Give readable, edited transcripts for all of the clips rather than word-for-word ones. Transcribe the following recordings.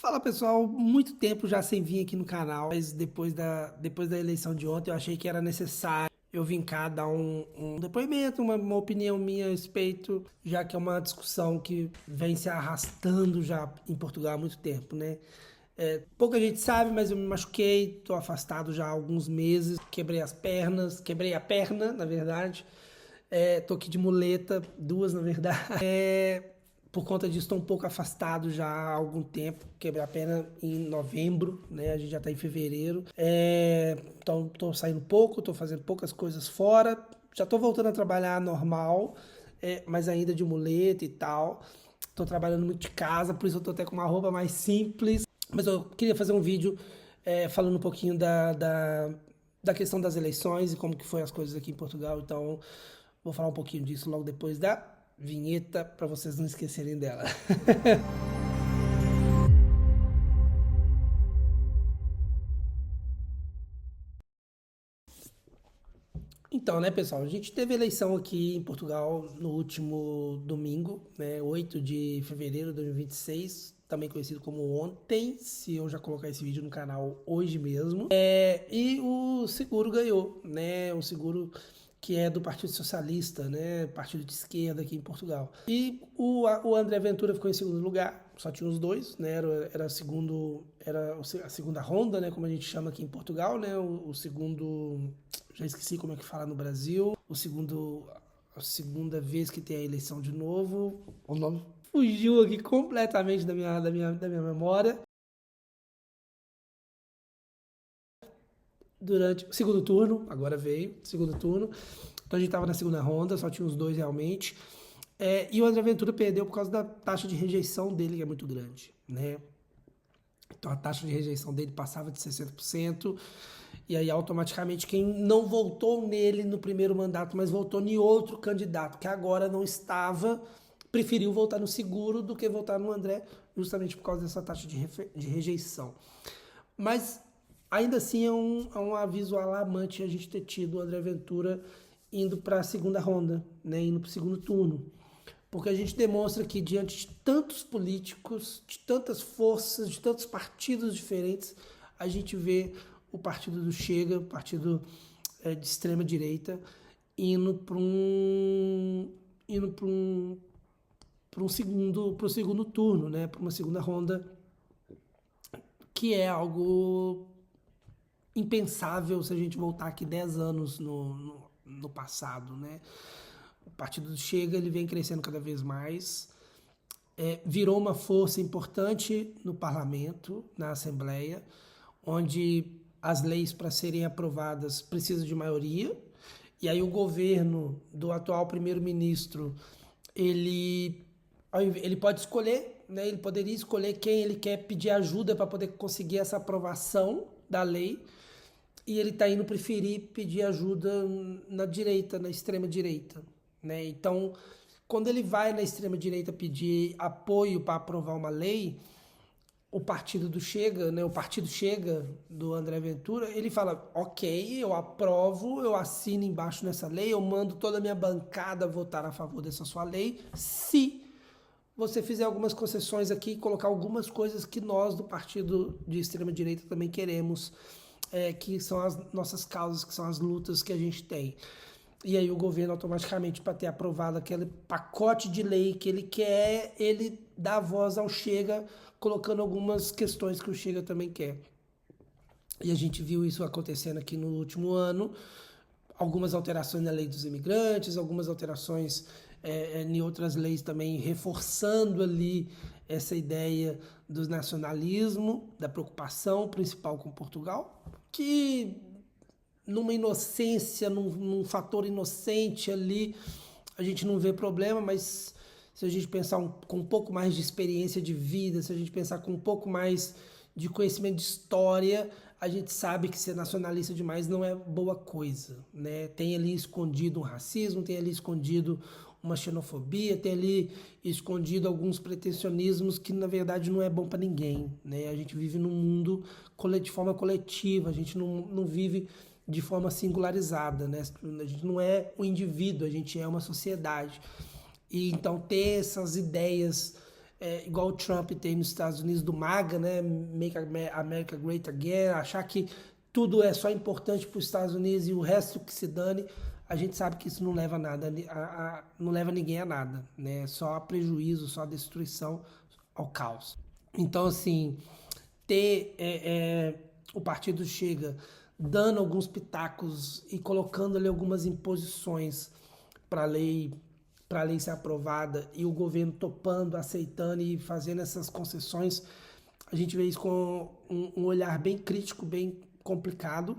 Fala pessoal, muito tempo já sem vir aqui no canal, mas depois da eleição de ontem eu achei que era necessário eu vim cá dar um depoimento, uma opinião minha a respeito, já que é uma discussão que vem se arrastando já em Portugal há muito tempo, né? Pouca gente sabe, mas eu me machuquei, tô afastado já há alguns meses, quebrei as pernas, quebrei a perna, na verdade, tô aqui de muleta, duas na verdade. Por conta disso, estou um pouco afastado já há algum tempo. Quebrei a perna em novembro, né? A gente já está em fevereiro. Então, estou saindo pouco, estou fazendo poucas coisas fora. Já estou voltando a trabalhar normal, mas ainda de muleta e tal. Estou trabalhando muito de casa, por isso eu estou até com uma roupa mais simples. Mas eu queria fazer um vídeo falando um pouquinho da questão das eleições e como que foi as coisas aqui em Portugal. Então, vou falar um pouquinho disso logo depois da vinheta, para vocês não esquecerem dela. Então, né, pessoal, a gente teve eleição aqui em Portugal no último domingo, né, 8 de fevereiro de 2026, também conhecido como ontem, se eu já colocar esse vídeo no canal hoje mesmo. E o Seguro ganhou, né, o Seguro que é do Partido Socialista, né, partido de esquerda aqui em Portugal. E o André Ventura ficou em segundo lugar, só tinha os dois, né, era a segunda ronda, né, como a gente chama aqui em Portugal, né, o segundo, já esqueci como é que fala no Brasil, a segunda vez que tem a eleição de novo, o nome fugiu aqui completamente da minha memória. Durante o segundo turno, agora veio, segundo turno. Então a gente estava na segunda ronda, só tinha os dois realmente. E o André Ventura perdeu por causa da taxa de rejeição dele, que é muito grande, né? Então a taxa de rejeição dele passava de 60%, e aí automaticamente quem não votou nele no primeiro mandato, mas votou em outro candidato que agora não estava, preferiu votar no Seguro do que votar no André, justamente por causa dessa taxa de rejeição. Mas ainda assim é um aviso alarmante a gente ter tido o André Ventura indo para a segunda ronda, né, indo para o segundo turno. Porque a gente demonstra que diante de tantos políticos, de tantas forças, de tantos partidos diferentes, a gente vê o partido do Chega, o partido de extrema direita, indo para um segundo turno, né, para uma segunda ronda, que é algo impensável se a gente voltar aqui 10 anos no passado, né? O partido do Chega ele vem crescendo cada vez mais, virou uma força importante no parlamento, na Assembleia, onde as leis para serem aprovadas precisam de maioria, e aí o governo do atual primeiro-ministro, ele pode escolher, né, ele poderia escolher quem ele quer pedir ajuda para poder conseguir essa aprovação da lei, e ele está indo preferir pedir ajuda na direita, na extrema direita, né? Então, quando ele vai na extrema direita pedir apoio para aprovar uma lei, o partido do Chega, né, o partido Chega do André Ventura, ele fala: ok, eu aprovo, eu assino embaixo nessa lei, eu mando toda a minha bancada votar a favor dessa sua lei, se você fizer algumas concessões aqui e colocar algumas coisas que nós do partido de extrema direita também queremos, que são as nossas causas, que são as lutas que a gente tem. E aí o governo automaticamente, para ter aprovado aquele pacote de lei que ele quer, ele dá voz ao Chega, colocando algumas questões que o Chega também quer. E a gente viu isso acontecendo aqui no último ano, algumas alterações na lei dos imigrantes, algumas alterações em outras leis também, reforçando ali essa ideia do nacionalismo, da preocupação principal com Portugal, que numa inocência, num fator inocente ali, a gente não vê problema, mas se a gente pensar com um pouco mais de experiência de vida, se a gente pensar com um pouco mais de conhecimento de história, a gente sabe que ser nacionalista demais não é boa coisa, né? Tem ali escondido um racismo, tem ali escondido uma xenofobia, tem ali escondido alguns pretensionismos que na verdade não é bom para ninguém, né? A gente vive num mundo de forma coletiva, a gente não vive de forma singularizada, né? A gente não é um indivíduo, a gente é uma sociedade. E então ter essas ideias igual o Trump tem nos Estados Unidos, do MAGA, né? Make America Great Again, achar que tudo é só importante para os Estados Unidos e o resto que se dane, a gente sabe que isso não leva nada, não leva ninguém a nada, né? Só a prejuízo, só a destruição, ao caos. Então, assim, ter o partido Chega dando alguns pitacos e colocando ali algumas imposições para a lei ser aprovada e o governo topando, aceitando e fazendo essas concessões, a gente vê isso com um olhar bem crítico, bem complicado.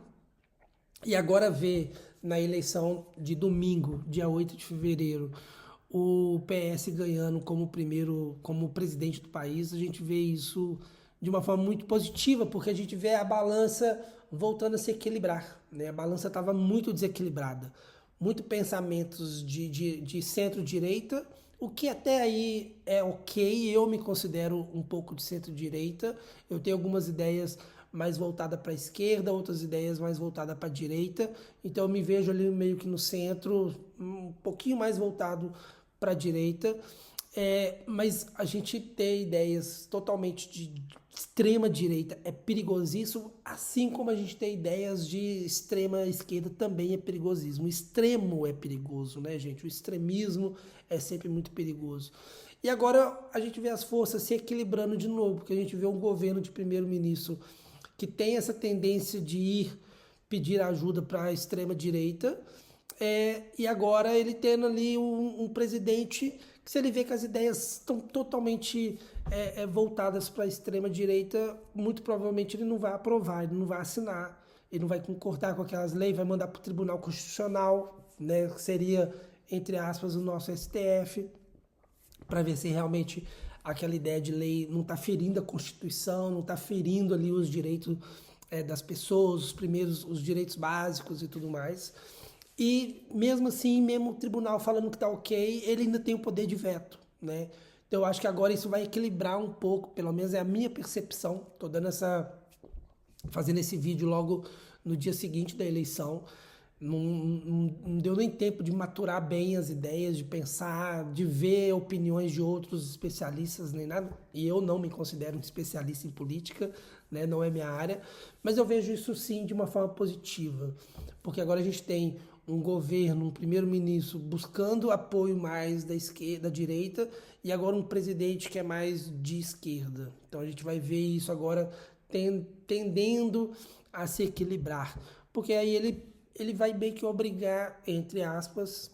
E agora ver na eleição de domingo, dia 8 de fevereiro, o PS ganhando como presidente do país, a gente vê isso de uma forma muito positiva, porque a gente vê a balança voltando a se equilibrar, né? A balança estava muito desequilibrada. Muito pensamentos de centro-direita, o que até aí é ok, eu me considero um pouco de centro-direita, eu tenho algumas ideias mais voltadas para a esquerda, outras ideias mais voltadas para a direita, então eu me vejo ali meio que no centro, um pouquinho mais voltado para a direita, mas a gente ter ideias totalmente de extrema direita é perigosíssimo, assim como a gente tem ideias de extrema esquerda também é perigosíssimo. O extremo é perigoso, né, gente? O extremismo é sempre muito perigoso. E agora a gente vê as forças se equilibrando de novo, porque a gente vê um governo de primeiro-ministro que tem essa tendência de ir pedir ajuda para a extrema direita, e agora ele tendo ali um presidente que, se ele vê que as ideias estão totalmente voltadas para a extrema-direita, muito provavelmente ele não vai aprovar, ele não vai assinar, ele não vai concordar com aquelas leis, vai mandar para o Tribunal Constitucional, né, que seria, entre aspas, o nosso STF, para ver se realmente aquela ideia de lei não está ferindo a Constituição, não está ferindo ali os direitos das pessoas, os direitos básicos e tudo mais. E mesmo assim, mesmo o tribunal falando que está ok, ele ainda tem o poder de veto, né? Então eu acho que agora isso vai equilibrar um pouco, pelo menos é a minha percepção. Estou fazendo esse vídeo logo no dia seguinte da eleição. Não deu nem tempo de maturar bem as ideias, de pensar, de ver opiniões de outros especialistas, nem nada. E eu não me considero um especialista em política, né? Não é minha área, mas eu vejo isso sim de uma forma positiva, porque agora a gente tem um governo, um primeiro-ministro buscando apoio mais da esquerda, da direita, e agora um presidente que é mais de esquerda. Então a gente vai ver isso agora tendendo a se equilibrar, porque aí ele vai meio que obrigar, entre aspas,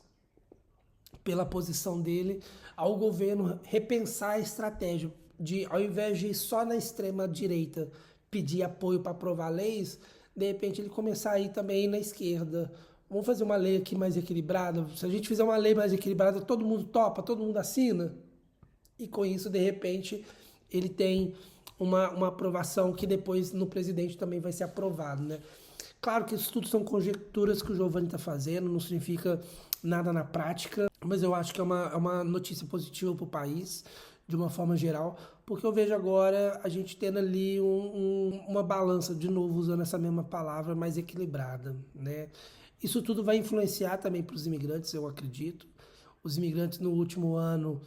pela posição dele, ao governo repensar a estratégia de, ao invés de ir só na extrema direita pedir apoio para aprovar leis, de repente ele começar a ir também na esquerda. Vamos fazer uma lei aqui mais equilibrada. Se a gente fizer uma lei mais equilibrada, todo mundo topa, todo mundo assina. E com isso, de repente, ele tem uma aprovação que depois no presidente também vai ser aprovado, né? Claro que isso tudo são conjecturas que o Giovanni está fazendo, não significa nada na prática, mas eu acho que é uma notícia positiva para o país, de uma forma geral, porque eu vejo agora a gente tendo ali uma balança, de novo usando essa mesma palavra, mais equilibrada, né? Isso tudo vai influenciar também para os imigrantes, eu acredito. Os imigrantes no último ano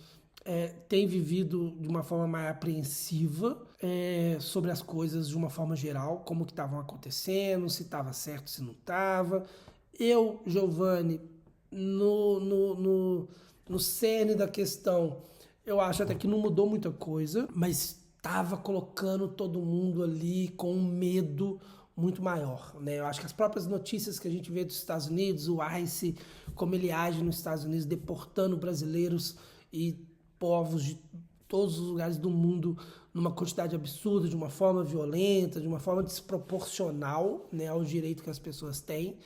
têm vivido de uma forma mais apreensiva sobre as coisas de uma forma geral, como que estavam acontecendo, se estava certo, se não estava. Eu, Giovanni, no cerne da questão, eu acho até que não mudou muita coisa, mas estava colocando todo mundo ali com um medo muito maior, né? Eu acho que as próprias notícias que a gente vê dos Estados Unidos, o ICE, como ele age nos Estados Unidos, deportando brasileiros e povos de todos os lugares do mundo numa quantidade absurda, de uma forma violenta, de uma forma desproporcional, né, ao direito que as pessoas têm,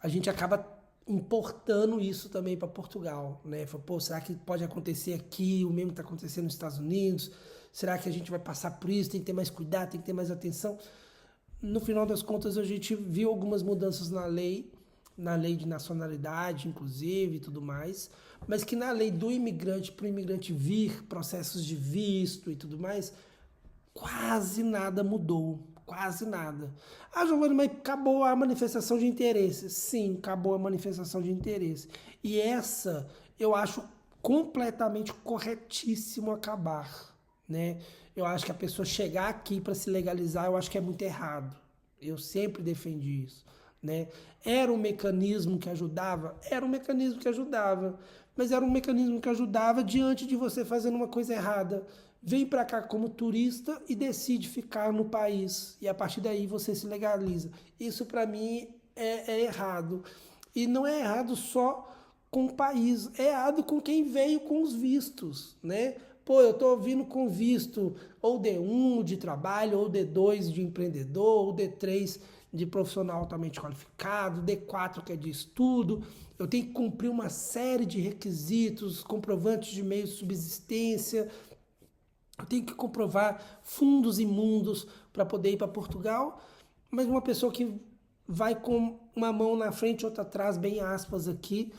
a gente acaba importando isso também para Portugal, né? Fala, pô, será que pode acontecer aqui, o mesmo que está acontecendo nos Estados Unidos? Será que a gente vai passar por isso? Tem que ter mais cuidado, tem que ter mais atenção. No final das contas, a gente viu algumas mudanças na lei de nacionalidade, inclusive, e tudo mais, mas que na lei do imigrante, para o imigrante vir, processos de visto e tudo mais, quase nada mudou, quase nada. Ah, Giovanni, mas acabou a manifestação de interesse. Sim, acabou a manifestação de interesse. E essa, eu acho completamente corretíssimo acabar, né? Eu acho que a pessoa chegar aqui para se legalizar, eu acho que é muito errado. Eu sempre defendi isso, né? Era um mecanismo que ajudava? Era um mecanismo que ajudava, mas era um mecanismo que ajudava diante de você fazendo uma coisa errada. Vem para cá como turista e decide ficar no país, e a partir daí você se legaliza. Isso para mim é errado. E não é errado só com o país, é errado com quem veio com os vistos, né? Pô, eu tô vindo com visto ou D1 de trabalho, ou D2 de empreendedor, ou D3 de profissional altamente qualificado, D4 que é de estudo. Eu tenho que cumprir uma série de requisitos, comprovantes de meio de subsistência. Eu tenho que comprovar fundos imundos para poder ir para Portugal. Mas uma pessoa que vai com uma mão na frente e outra atrás, bem aspas aqui,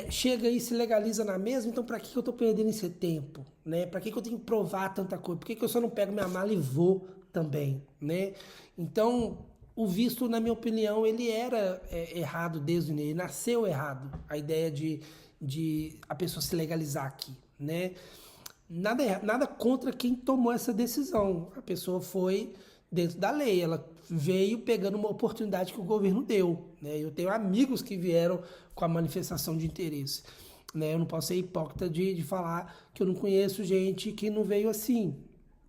chega e se legaliza na mesma, então para que eu estou perdendo esse tempo? Né? Para que eu tenho que provar tanta coisa? Por que eu só não pego minha mala e vou também? Né? Então, o visto, na minha opinião, ele era errado desde o início, ele nasceu errado, a ideia de a pessoa se legalizar aqui. Né? Nada contra quem tomou essa decisão, a pessoa foi dentro da lei, ela veio pegando uma oportunidade que o governo deu, né? Eu tenho amigos que vieram com a manifestação de interesse, né? Eu não posso ser hipócrita de falar que eu não conheço gente que não veio assim,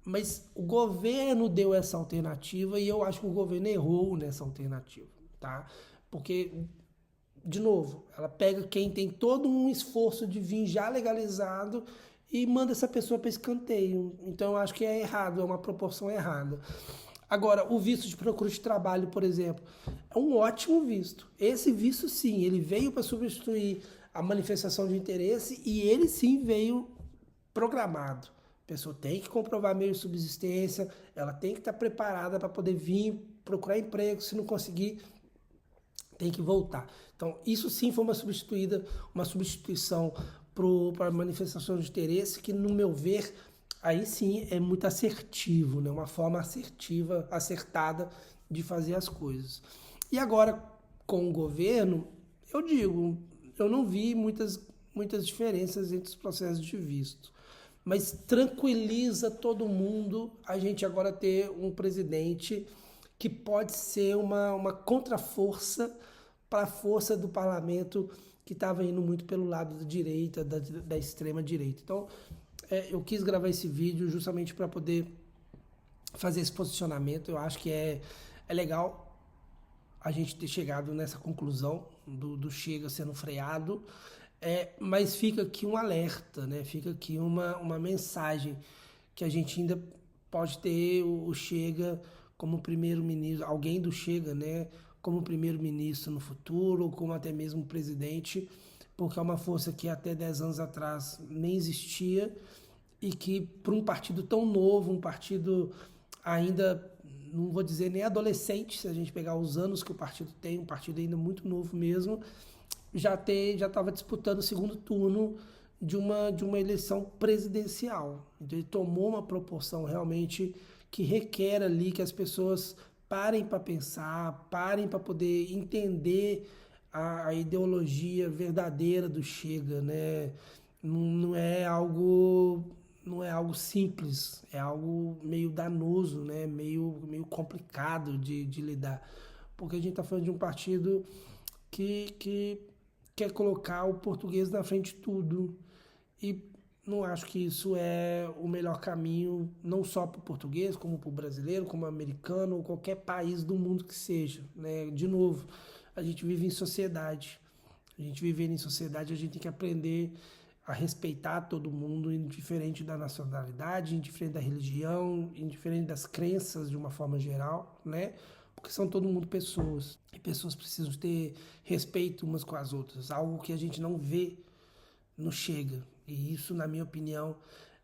mas o governo deu essa alternativa e eu acho que o governo errou nessa alternativa, tá? Porque, de novo, ela pega quem tem todo um esforço de vir já legalizado e manda essa pessoa para escanteio. Então eu acho que é errado, é uma proporção errada. Agora, o visto de procura de trabalho, por exemplo, é um ótimo visto. Esse visto, sim, ele veio para substituir a manifestação de interesse e ele, sim, veio programado. A pessoa tem que comprovar meio de subsistência, ela tem que estar preparada para poder vir procurar emprego, se não conseguir, tem que voltar. Então, isso sim foi uma substituição para a manifestação de interesse, que, no meu ver, aí sim é muito assertivo, né? Uma forma assertiva, acertada de fazer as coisas. E agora, com o governo, eu digo, eu não vi muitas diferenças entre os processos de visto. Mas tranquiliza todo mundo a gente agora ter um presidente que pode ser uma contraforça para a força do parlamento que estava indo muito pelo lado da direita, da extrema direita. Então, eu quis gravar esse vídeo justamente para poder fazer esse posicionamento. Eu acho que é legal a gente ter chegado nessa conclusão do Chega sendo freado, mas fica aqui um alerta, né? Fica aqui uma mensagem que a gente ainda pode ter o Chega como primeiro-ministro, alguém do Chega, né? Como primeiro-ministro no futuro, ou como até mesmo presidente, porque é uma força que até 10 anos atrás nem existia e que, para um partido tão novo, um partido ainda, não vou dizer nem adolescente, se a gente pegar os anos que o partido tem, um partido ainda muito novo mesmo, já estava disputando o segundo turno de uma eleição presidencial. Então ele tomou uma proporção realmente que requer ali que as pessoas parem para pensar, parem para poder entender a ideologia verdadeira do Chega, né? Não é algo simples, é algo meio danoso, né? Meio complicado de lidar, porque a gente está falando de um partido que quer colocar o português na frente de tudo, e não acho que isso é o melhor caminho, não só para o português, como para o brasileiro, como o americano, ou qualquer país do mundo que seja, né? De novo, a gente vive em sociedade. A gente vivendo em sociedade, a gente tem que aprender a respeitar todo mundo, indiferente da nacionalidade, indiferente da religião, indiferente das crenças de uma forma geral, né? Porque são todo mundo pessoas. E pessoas precisam ter respeito umas com as outras, algo que a gente não vê no Chega. E isso, na minha opinião,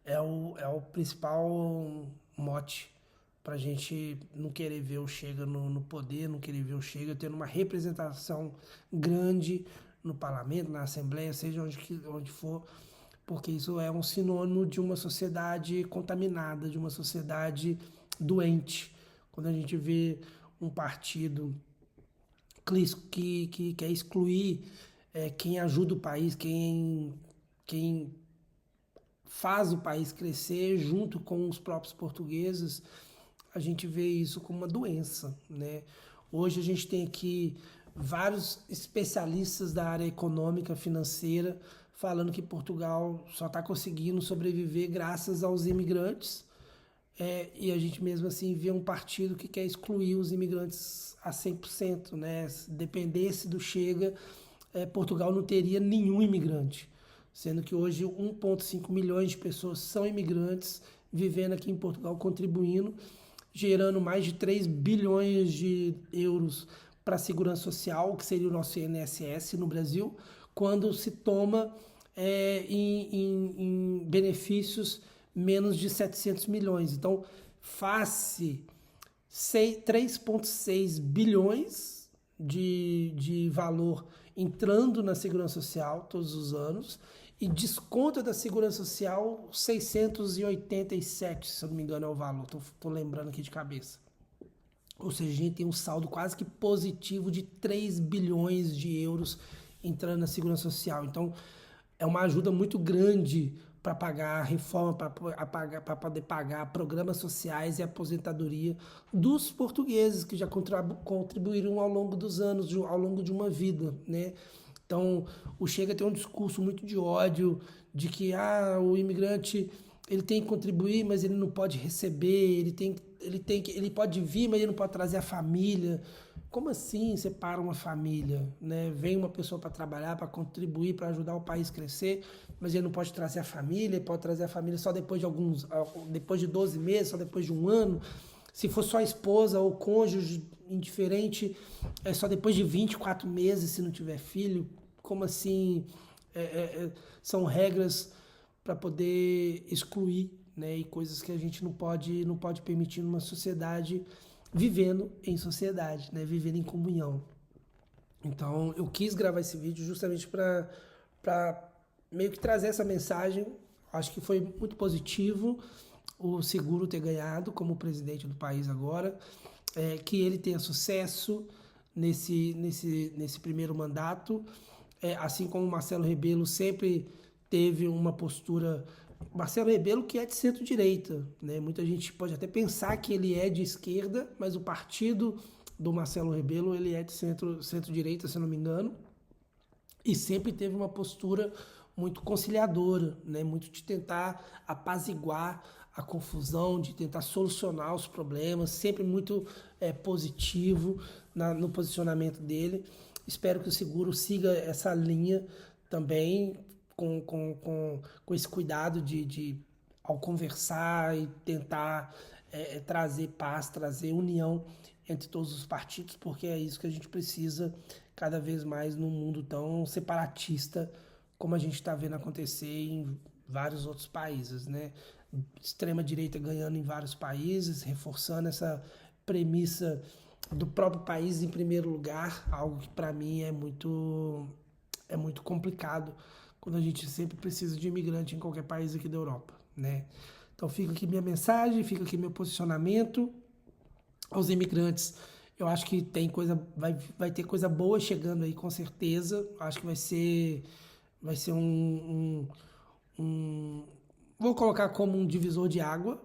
é o principal mote para a gente não querer ver o Chega no poder, não querer ver o Chega tendo uma representação grande no parlamento, na Assembleia, seja onde for, porque isso é um sinônimo de uma sociedade contaminada, de uma sociedade doente. Quando a gente vê um partido que quer excluir quem ajuda o país, quem quem faz o país crescer junto com os próprios portugueses, a gente vê isso como uma doença, né? Hoje a gente tem aqui vários especialistas da área econômica, financeira, falando que Portugal só está conseguindo sobreviver graças aos imigrantes, e a gente mesmo assim vê um partido que quer excluir os imigrantes a 100%, né? Se dependesse do Chega, Portugal não teria nenhum imigrante, sendo que hoje 1,5 milhões de pessoas são imigrantes vivendo aqui em Portugal, contribuindo, gerando mais de 3 bilhões de euros para a segurança social, que seria o nosso INSS no Brasil, quando se toma em benefícios menos de 700 milhões. Então, face 3,6 bilhões de valor entrando na segurança social todos os anos e desconta da segurança social 687, se eu não me engano é o valor, tô lembrando aqui de cabeça. Ou seja, a gente tem um saldo quase que positivo de 3 bilhões de euros entrando na segurança social. Então, é uma ajuda muito grande para pagar a reforma, para poder pagar programas sociais e aposentadoria dos portugueses que já contribuíram ao longo dos anos, ao longo de uma vida, né? Então, o Chega tem um discurso muito de ódio, de que o imigrante ele tem que contribuir, mas ele não pode receber, ele pode vir, mas ele não pode trazer a família. Como assim separa uma família, né? Vem uma pessoa para trabalhar, para contribuir, para ajudar o país a crescer, mas ele não pode trazer a família, ele pode trazer a família só depois de 12 meses, só depois de um ano. Se for só a esposa ou cônjuge indiferente, é só depois de 24 meses se não tiver filho. Como assim? São regras para poder excluir, né? E coisas que a gente não pode permitir numa sociedade, vivendo em sociedade, né? Vivendo em comunhão. Então eu quis gravar esse vídeo justamente para meio que trazer essa mensagem. Acho que foi muito positivo o Seguro ter ganhado como presidente do país agora, que ele tenha sucesso nesse primeiro mandato, assim como o Marcelo Rebelo sempre teve uma postura. Marcelo Rebelo que é de centro-direita, né? Muita gente pode até pensar que ele é de esquerda, mas o partido do Marcelo Rebelo ele é de centro-direita, se não me engano, e sempre teve uma postura muito conciliadora, né? Muito de tentar apaziguar a confusão, de tentar solucionar os problemas, sempre muito positivo no posicionamento dele. Espero que o Seguro siga essa linha também, com esse cuidado de ao conversar e tentar trazer paz, trazer união entre todos os partidos, porque é isso que a gente precisa cada vez mais num mundo tão separatista como a gente está vendo acontecer em vários outros países, né? Extrema-direita ganhando em vários países, reforçando essa premissa do próprio país em primeiro lugar, algo que para mim é muito complicado quando a gente sempre precisa de imigrante em qualquer país aqui da Europa, né? Então fica aqui minha mensagem, fica aqui meu posicionamento aos imigrantes. Eu acho que vai ter coisa boa chegando aí, com certeza. Acho que vai ser vou colocar como um divisor de água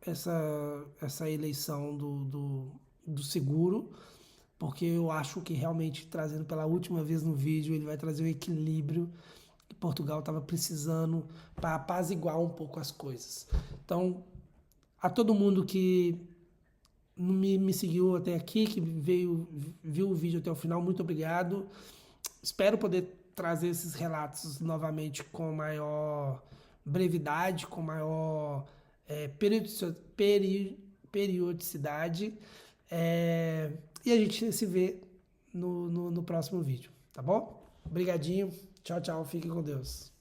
essa eleição do Seguro, porque eu acho que realmente, trazendo pela última vez no vídeo, ele vai trazer o equilíbrio que Portugal estava precisando para apaziguar um pouco as coisas. Então, a todo mundo que me seguiu até aqui, que viu o vídeo até o final, muito obrigado. Espero poder trazer esses relatos novamente com maior brevidade, com maior periodicidade. E a gente se vê no próximo vídeo, tá bom? Obrigadinho, tchau, tchau, fique com Deus.